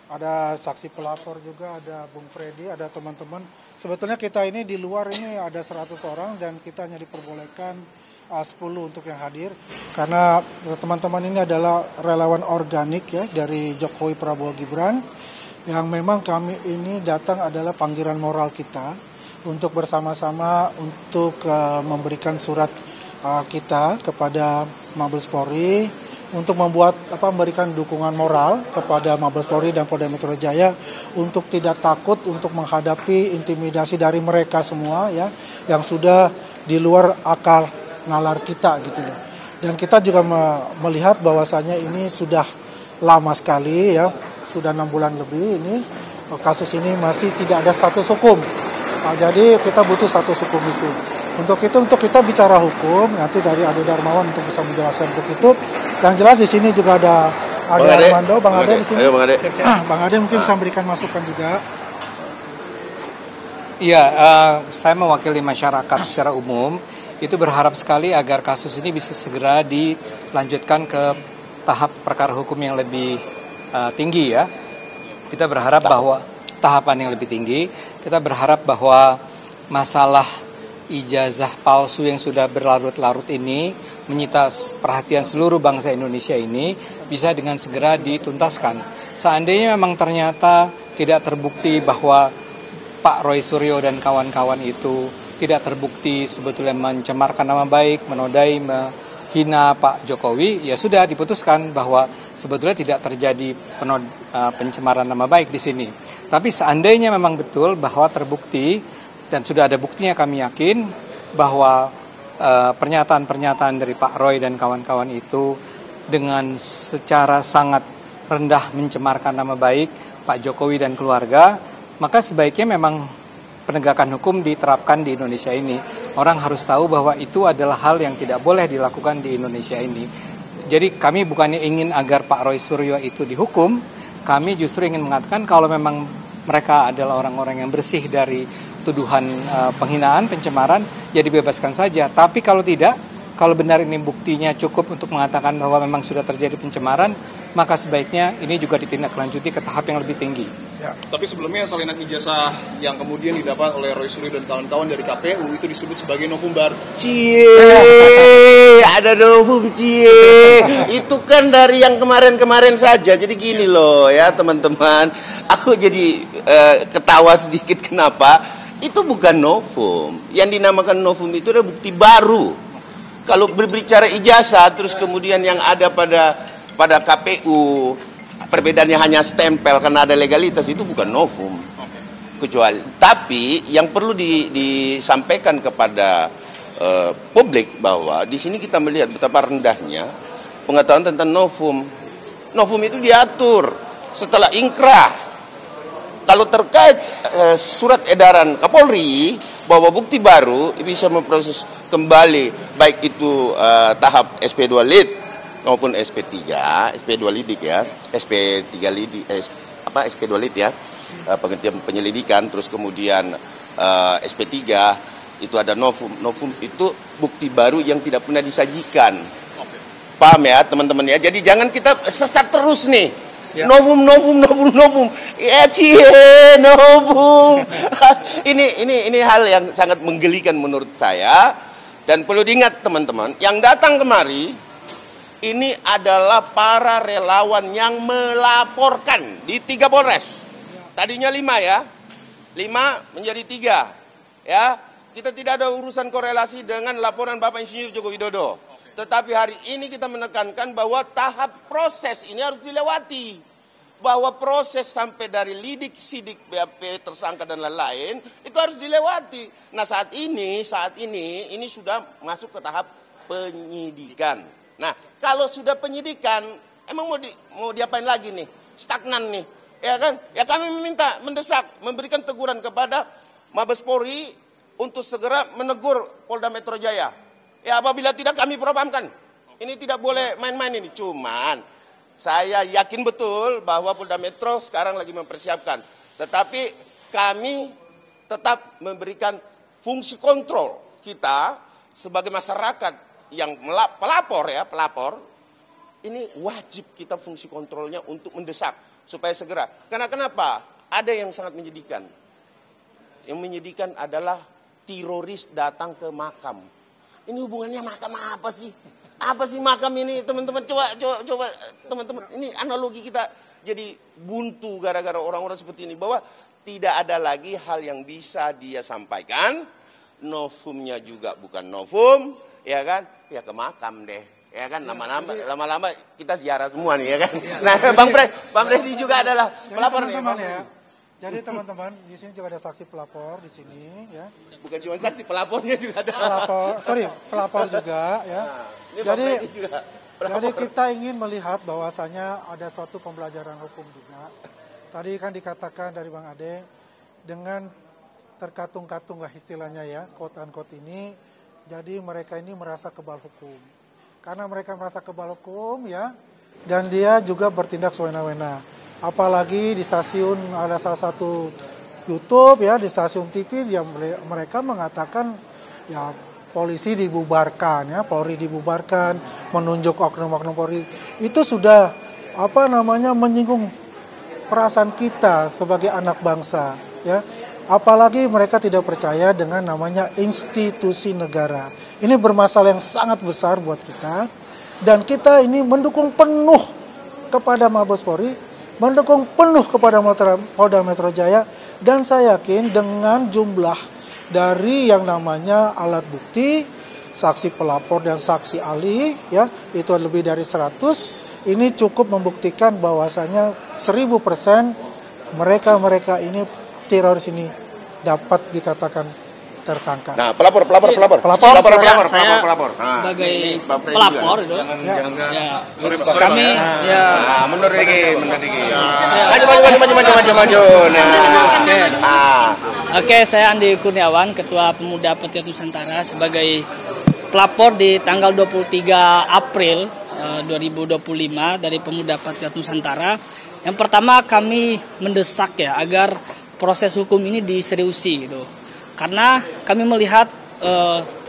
ada saksi pelapor juga, ada Bung Freddy, ada teman-teman. Sebetulnya kita ini di luar ini ada 100 orang dan kita hanya diperbolehkan 10 untuk yang hadir. Karena teman-teman ini adalah relawan organik ya dari Jokowi Prabowo Gibran. Yang memang kami ini datang adalah panggilan moral kita untuk bersama-sama untuk memberikan surat kita kepada Mabes Polri untuk memberikan dukungan moral kepada Mabes Polri dan Polda Metro Jaya untuk tidak takut untuk menghadapi intimidasi dari mereka semua ya yang sudah di luar akal nalar kita gitu loh. Dan kita juga melihat bahwasanya ini sudah lama sekali ya, sudah 6 bulan lebih ini kasus ini masih tidak ada status hukum. Nah, jadi kita butuh status hukum itu. Untuk kita bicara hukum, nanti dari Ade Darmawan untuk bisa menjelaskan untuk itu. Yang jelas di sini juga ada Armando, Bang Ade di sini. Ayo, Bang Ade. Bang Ade mungkin bisa memberikan masukan juga. Iya, saya mewakili masyarakat secara umum. Itu berharap sekali agar kasus ini bisa segera dilanjutkan ke tahap perkara hukum yang lebih tinggi ya. Kita berharap bahwa tahapan yang lebih tinggi. Kita berharap bahwa masalah ijazah palsu yang sudah berlarut-larut ini menyita perhatian seluruh bangsa Indonesia ini bisa dengan segera dituntaskan. Seandainya memang ternyata tidak terbukti bahwa Pak Roy Suryo dan kawan-kawan itu tidak terbukti sebetulnya mencemarkan nama baik, menodai, menghina Pak Jokowi, ya sudah diputuskan bahwa sebetulnya tidak terjadi pencemaran nama baik di sini. Tapi seandainya memang betul bahwa terbukti dan sudah ada buktinya, kami yakin bahwa pernyataan-pernyataan dari Pak Roy dan kawan-kawan itu dengan secara sangat rendah mencemarkan nama baik Pak Jokowi dan keluarga, maka sebaiknya memang penegakan hukum diterapkan di Indonesia ini. Orang harus tahu bahwa itu adalah hal yang tidak boleh dilakukan di Indonesia ini. Jadi kami bukannya ingin agar Pak Roy Suryo itu dihukum, kami justru ingin mengatakan kalau memang mereka adalah orang-orang yang bersih dari tuduhan penghinaan, pencemaran, ya dibebaskan saja. Tapi kalau tidak, kalau benar ini buktinya cukup untuk mengatakan bahwa memang sudah terjadi pencemaran, maka sebaiknya ini juga ditindaklanjuti ke tahap yang lebih tinggi. Ya. Tapi sebelumnya salinan ijazah yang kemudian didapat oleh Roy Suryo dan kawan-kawan dari KPU itu disebut sebagai novum baru. Ada novum Itu kan dari yang kemarin-kemarin saja. Jadi gini loh ya teman-teman. Aku jadi ketawa sedikit kenapa? Itu bukan novum. Yang dinamakan novum itu adalah bukti baru. Kalau berbicara ijazah terus kemudian yang ada pada KPU perbedaannya hanya stempel karena ada legalitas, itu bukan novum. Kecuali tapi yang perlu disampaikan kepada publik bahwa di sini kita melihat betapa rendahnya pengetahuan tentang novum. Novum itu diatur setelah inkrah. Kalau terkait surat edaran Kapolri bahwa bukti baru bisa memproses kembali baik itu tahap SP2 Lid maupun SP3, SP2 Lidik ya, SP3 Lidik, SP2 Lid ya, penghentian penyelidikan, terus kemudian SP3 itu ada novum. Novum itu bukti baru yang tidak pernah disajikan. Paham ya teman-teman ya? Jadi jangan kita sesat terus nih. Ya. Novum. Ya novum. Ini hal yang sangat menggelikan menurut saya. Dan perlu diingat teman-teman, yang datang kemari ini adalah para relawan yang melaporkan di 3 Polres. Tadinya 5 ya. 5 menjadi 3. Ya. Kita tidak ada urusan korelasi dengan laporan Bapak Insinyur Joko Widodo. Tetapi hari ini kita menekankan bahwa tahap proses ini harus dilewati. Bahwa proses sampai dari lidik, sidik, BAP, tersangka dan lain-lain itu harus dilewati. Nah saat ini ini sudah masuk ke tahap penyidikan. Nah kalau sudah penyidikan, emang mau diapain lagi nih? Stagnan nih, ya kan? Ya kami meminta, mendesak, memberikan teguran kepada Mabes Polri untuk segera menegur Polda Metro Jaya. Ya apabila tidak kami propampkan. Ini tidak boleh main-main ini. Cuman saya yakin betul bahwa Polda Metro sekarang lagi mempersiapkan. Tetapi kami tetap memberikan fungsi kontrol kita sebagai masyarakat yang pelapor. Ini wajib kita fungsi kontrolnya untuk mendesak supaya segera. Karena kenapa? Ada yang sangat menyedihkan. Yang menyedihkan adalah teroris datang ke makam. Ini hubungannya makam apa sih? Apa sih makam ini, teman-teman? Coba teman-teman, ini analogi kita jadi buntu gara-gara orang-orang seperti ini, bahwa tidak ada lagi hal yang bisa dia sampaikan. Novumnya juga bukan novum, ya kan? Ya ke makam deh, ya kan? Lama-lama kita ziarah semua nih, ya kan? Nah, Bang Freddy juga adalah pelapor nih. Jadi teman-teman, di sini juga ada saksi pelapor di sini, ya. Bukan cuma saksi, pelapornya juga ada. Pelapor juga, ya. Nah, jadi kita ingin melihat bahwasanya ada suatu pembelajaran hukum juga. Tadi kan dikatakan dari Bang Ade, dengan terkatung-katung lah istilahnya ya, quote-unquote ini, jadi mereka ini merasa kebal hukum. Karena mereka merasa kebal hukum, ya, dan dia juga bertindak sewena-wena. Apalagi di stasiun ada salah satu YouTube ya, di stasiun TV dia mereka mengatakan ya polisi dibubarkan ya, Polri dibubarkan, menunjuk oknum-oknum Polri. Itu sudah menyinggung perasaan kita sebagai anak bangsa ya. Apalagi mereka tidak percaya dengan namanya institusi negara. Ini bermasalah yang sangat besar buat kita, dan kita ini mendukung penuh kepada Mabes Polri, mendukung penuh kepada Polda Metro Jaya, dan saya yakin dengan jumlah dari yang namanya alat bukti, saksi pelapor dan saksi ahli ya, itu lebih dari 100, ini cukup membuktikan bahwasanya 1000% mereka ini teroris ini dapat dikatakan tersangka. Nah, pelapor. Saya sebagai pelapor itu. Kami ya mundur dikit. Maju. Oke, saya Andi Kurniawan, Ketua Pemuda Patriot Nusantara, sebagai pelapor di tanggal 23 April 2025 dari Pemuda Patriot Nusantara. Yang pertama, kami mendesak ya agar proses hukum ini diseriusi gitu. Karena kami melihat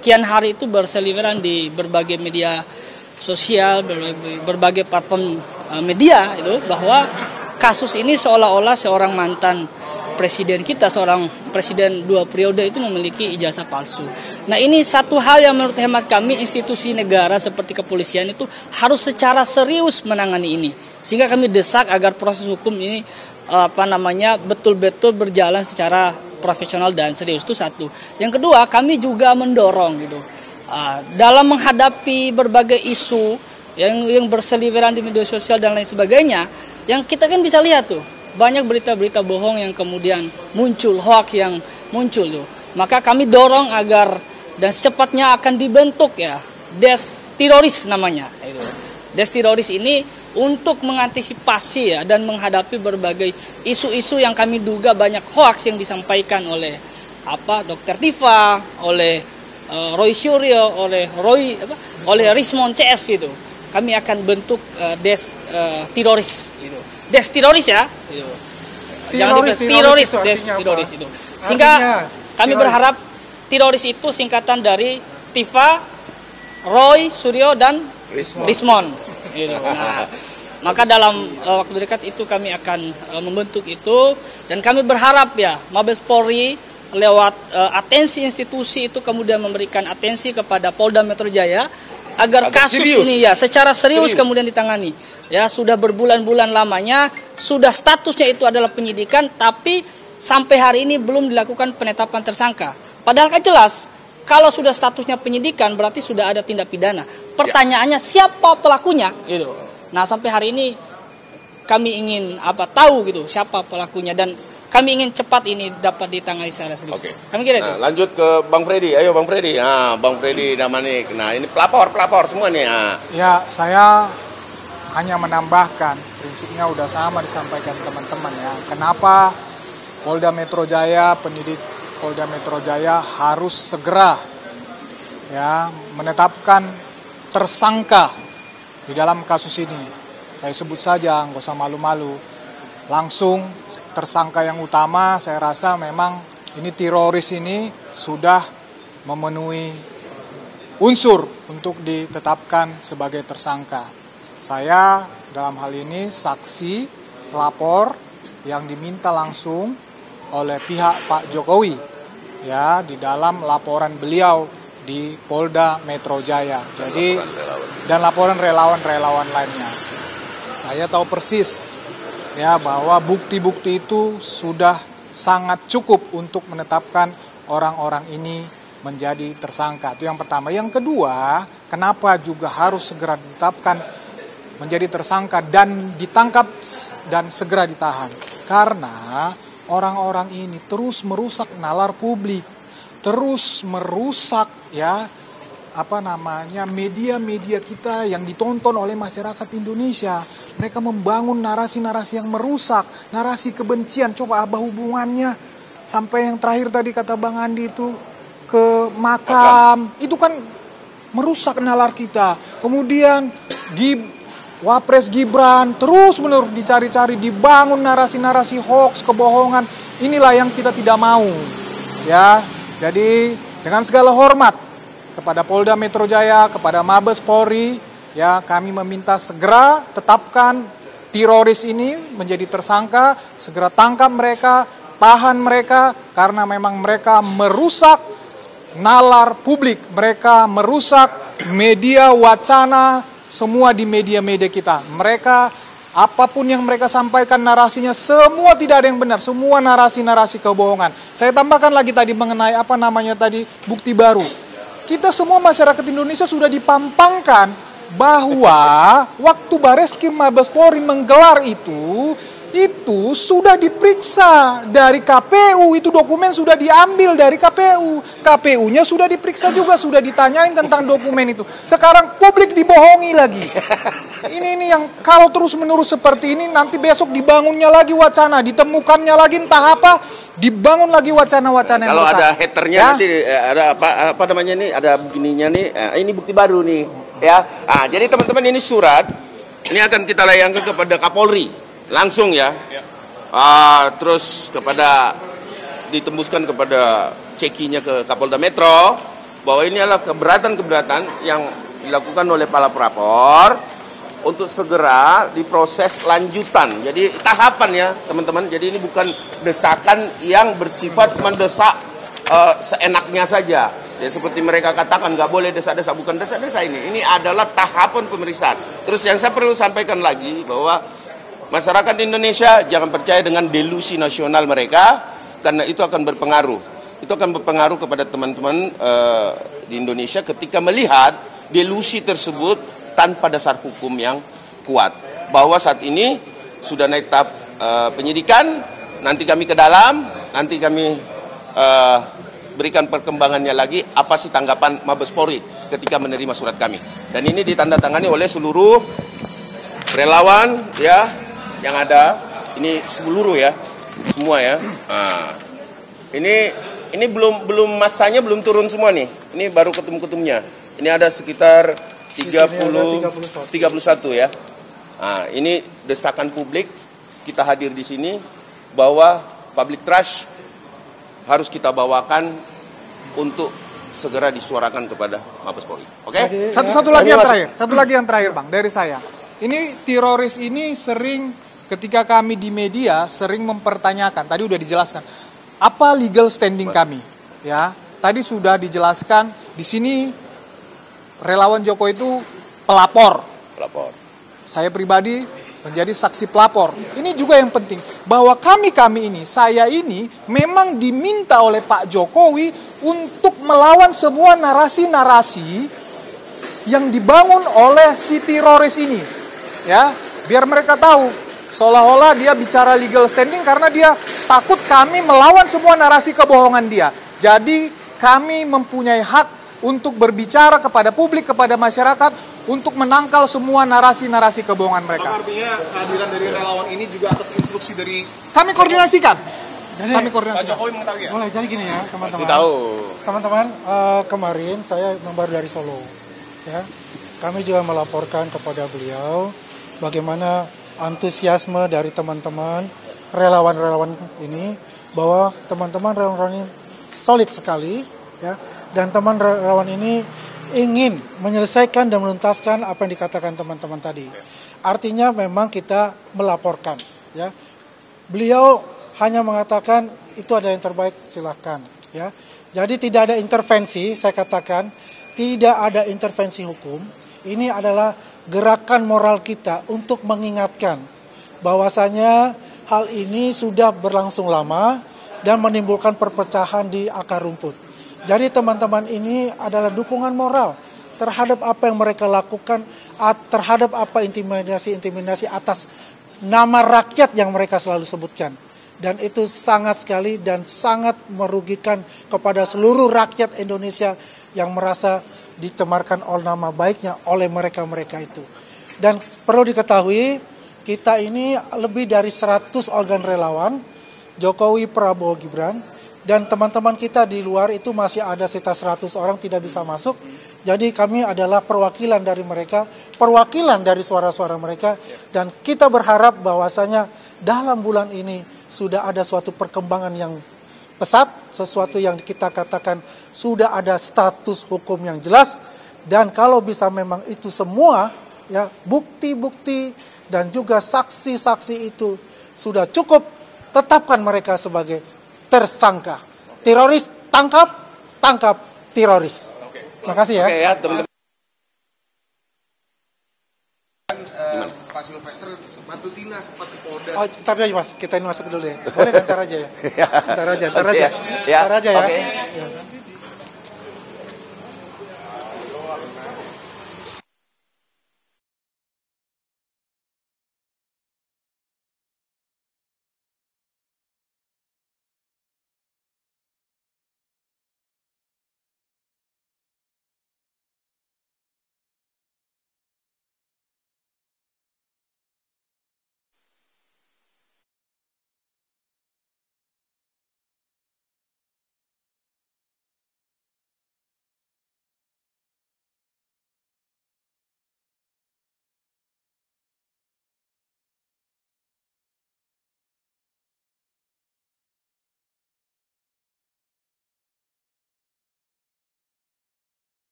kian hari itu berseliweran di berbagai media sosial, berbagai platform media itu, bahwa kasus ini seolah-olah seorang mantan presiden kita, seorang presiden 2 periode itu memiliki ijazah palsu. Nah, ini satu hal yang menurut hemat kami institusi negara seperti kepolisian itu harus secara serius menangani ini. Sehingga kami desak agar proses hukum ini betul-betul berjalan secara profesional dan serius. Itu satu. Yang kedua, kami juga mendorong gitu dalam menghadapi berbagai isu yang berseliweran di media sosial dan lain sebagainya, yang kita kan bisa lihat tuh banyak berita-berita bohong yang kemudian muncul, hoax yang muncul tuh. Maka kami dorong agar dan secepatnya akan dibentuk ya Des Teroris namanya itu. Des Teroris ini untuk mengantisipasi ya dan menghadapi berbagai isu-isu yang kami duga banyak hoax yang disampaikan oleh Dr. Tifa, oleh Roy Suryo, oleh Rismon CS gitu. Kami akan bentuk Des Teroris gitu. Des Teroris ya. Gitu. Teroris itu. Sehingga kami berharap teroris itu singkatan dari Tifa, Roy Suryo dan Rismon. Gitu. Nah, maka dalam waktu dekat itu kami akan membentuk itu, dan kami berharap ya Mabes Polri lewat atensi institusi itu kemudian memberikan atensi kepada Polda Metro Jaya agar kasus ini ya secara serius kemudian ditangani. Ya, sudah berbulan-bulan lamanya, sudah statusnya itu adalah penyidikan, tapi sampai hari ini belum dilakukan penetapan tersangka. Padahal kan jelas kalau sudah statusnya penyidikan berarti sudah ada tindak pidana. Pertanyaannya siapa pelakunya? Gitu. Nah, sampai hari ini kami ingin tahu gitu siapa pelakunya, dan kami ingin cepat ini dapat ditangani secara serius. Oke. Kami kira itu. Lanjut ke Bang Freddy. Ayo Bang Freddy. Bang Freddy Damanik. Nah, ini pelapor semua nih. Ya, saya hanya menambahkan, prinsipnya udah sama disampaikan teman-teman ya. Kenapa Polda Metro Jaya, penyidik Polda Metro Jaya harus segera ya menetapkan tersangka di dalam kasus ini. Saya sebut saja, nggak usah malu-malu. Langsung tersangka yang utama, saya rasa memang ini teroris ini sudah memenuhi unsur untuk ditetapkan sebagai tersangka. Saya dalam hal ini saksi pelapor yang diminta langsung oleh pihak Pak Jokowi ya di dalam laporan beliau di Polda Metro Jaya. Jadi dan laporan relawan-relawan lainnya. Saya tahu persis ya bahwa bukti-bukti itu sudah sangat cukup untuk menetapkan orang-orang ini menjadi tersangka. Itu yang pertama. Yang kedua, kenapa juga harus segera ditetapkan menjadi tersangka dan ditangkap dan segera ditahan? Karena orang-orang ini terus merusak nalar publik, terus merusak media-media kita yang ditonton oleh masyarakat Indonesia. Mereka membangun narasi-narasi yang merusak, narasi kebencian. Coba apa hubungannya sampai yang terakhir tadi kata Bang Andi itu ke makam. Itu kan merusak nalar kita. Kemudian Wapres Gibran terus-menerus dicari-cari, dibangun narasi-narasi hoax, kebohongan. Inilah yang kita tidak mau. Ya, jadi dengan segala hormat kepada Polda Metro Jaya, kepada Mabes Polri, ya kami meminta segera tetapkan teroris ini menjadi tersangka, segera tangkap mereka, tahan mereka karena memang mereka merusak nalar publik, mereka merusak media wacana semua di media-media kita. Mereka apapun yang mereka sampaikan narasinya semua tidak ada yang benar, semua narasi-narasi kebohongan. Saya tambahkan lagi tadi mengenai bukti baru. Kita semua masyarakat Indonesia sudah dipampangkan bahwa waktu Bareskrim Mabes Polri menggelar itu sudah diperiksa dari KPU, itu dokumen sudah diambil dari KPU. KPU-nya sudah diperiksa juga, sudah ditanyain tentang dokumen itu. Sekarang publik dibohongi lagi. Ini yang kalau terus-menerus seperti ini nanti besok dibangunnya lagi wacana, ditemukannya lagi entah apa, dibangun lagi wacana-wacana yang kalau besar. Ada haternya ya? Nanti ada apa namanya nih, ada begininya nih. Ini bukti baru nih, ya. Jadi teman-teman ini surat ini akan kita layangkan kepada Kapolri. Langsung ya. Terus ditembuskan kepada cekinya ke Kapolda Metro bahwa ini adalah keberatan-keberatan yang dilakukan oleh para pelapor untuk segera diproses lanjutan. Jadi tahapan ya teman-teman. Jadi ini bukan desakan yang bersifat mendesak seenaknya saja. Ya seperti mereka katakan nggak boleh desa-desa, bukan desa-desa ini. Ini adalah tahapan pemeriksaan. Terus yang saya perlu sampaikan lagi bahwa masyarakat Indonesia jangan percaya dengan delusi nasional mereka, karena itu akan berpengaruh. Itu akan berpengaruh kepada teman-teman di Indonesia ketika melihat delusi tersebut tanpa dasar hukum yang kuat. Bahwa saat ini sudah naik tahap penyidikan, nanti kami ke dalam, nanti kami berikan perkembangannya lagi, apa sih tanggapan Mabes Polri ketika menerima surat kami. Dan ini ditandatangani oleh seluruh relawan ya, yang ada, ini seluruh ya, semua ya. Ini belum masanya belum turun semua nih. Ini baru ketum-ketumnya. Ini ada sekitar 31 ya. Ini desakan publik, kita hadir di sini bahwa public trust harus kita bawakan untuk segera disuarakan kepada Mabes Polri. Oke? Satu lagi yang terakhir Bang dari saya. Ini teroris ini sering ketika kami di media sering mempertanyakan, tadi udah dijelaskan, apa legal standing kami? Ya, tadi sudah dijelaskan di sini relawan Jokowi itu pelapor. Saya pribadi menjadi saksi pelapor. Ini juga yang penting bahwa kami ini, saya ini memang diminta oleh Pak Jokowi untuk melawan semua narasi-narasi yang dibangun oleh si teroris ini. Ya, biar mereka tahu seolah-olah dia bicara legal standing karena dia takut kami melawan semua narasi kebohongan dia. Jadi kami mempunyai hak untuk berbicara kepada publik, kepada masyarakat, untuk menangkal semua narasi-narasi kebohongan mereka. Artinya kehadiran dari relawan ini juga atas instruksi dari... Kami koordinasikan. Jadi, Pak Jokowi mengetahui ya? Boleh, jadi gini ya teman-teman. Pasti tahu. Teman-teman, kemarin saya baru dari Solo. Ya, kami juga melaporkan kepada beliau bagaimana antusiasme dari teman-teman relawan-relawan ini, bahwa teman-teman relawan ini solid sekali ya, dan teman relawan ini ingin menyelesaikan dan menuntaskan apa yang dikatakan teman-teman tadi. Artinya memang kita melaporkan ya. Beliau hanya mengatakan itu ada yang terbaik, silahkan, ya. Jadi tidak ada intervensi, saya katakan tidak ada intervensi hukum. Ini adalah gerakan moral kita untuk mengingatkan bahwasanya hal ini sudah berlangsung lama dan menimbulkan perpecahan di akar rumput. Jadi teman-teman ini adalah dukungan moral terhadap apa yang mereka lakukan, terhadap apa intimidasi atas nama rakyat yang mereka selalu sebutkan. Dan itu sangat sekali dan sangat merugikan kepada seluruh rakyat Indonesia yang merasa dicemarkan oleh nama baiknya oleh mereka-mereka itu. Dan perlu diketahui, kita ini lebih dari 100 organ relawan, Jokowi, Prabowo, Gibran, dan teman-teman kita di luar itu masih ada sekitar 100 orang tidak bisa masuk. Jadi kami adalah perwakilan dari mereka, perwakilan dari suara-suara mereka, dan kita berharap bahwasanya dalam bulan ini sudah ada suatu perkembangan yang pesat, sesuatu yang kita katakan sudah ada status hukum yang jelas, dan kalau bisa memang itu semua, ya, bukti-bukti dan juga saksi-saksi itu sudah cukup, tetapkan mereka sebagai tersangka. Teroris tangkap teroris. Terima kasih ya. Oke ya, teman-teman. Pak Silvester Matutina sempat ke Polda. Oh, ntar aja Mas, kita ini masuk dulu ya. Boleh ntar aja ya. Ntar aja. Oke, ya. Ntar aja ya. Oke.